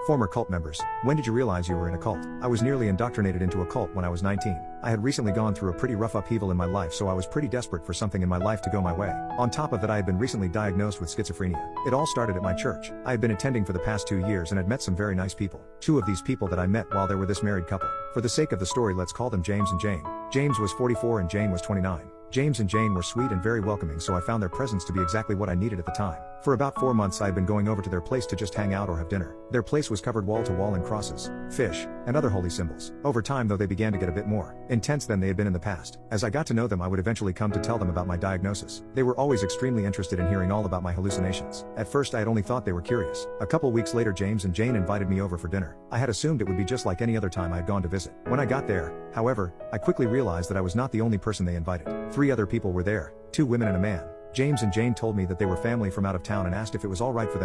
Former cult members, when did you realize you were in a cult? I was nearly indoctrinated into a cult when I was 19. I had recently gone through a pretty rough upheaval in my life, so I was pretty desperate for something in my life to go my way. On top of that, I had been recently diagnosed with schizophrenia. It all started at my church. I had been attending for the past 2 years and had met some very nice people. Two of these people that I met while they were this married couple. For the sake of the story, let's call them James and Jane. James was 44 and Jane was 29. James and Jane were sweet and very welcoming, so I found their presence to be exactly what I needed at the time. For about 4 months I had been going over to their place to just hang out or have dinner. Their place was covered wall to wall in crosses, fish, and other holy symbols. Over time though, they began to get a bit more intense than they had been in the past. As I got to know them, I would eventually come to tell them about my diagnosis. They were always extremely interested in hearing all about my hallucinations. At first I had only thought they were curious. A couple weeks later, James and Jane invited me over for dinner. I had assumed it would be just like any other time I had gone to visit. When I got there, however, I quickly realized that I was not the only person they invited. 3 other people were there, 2 women and a man. James and Jane told me that they were family from out of town and asked if it was all right for them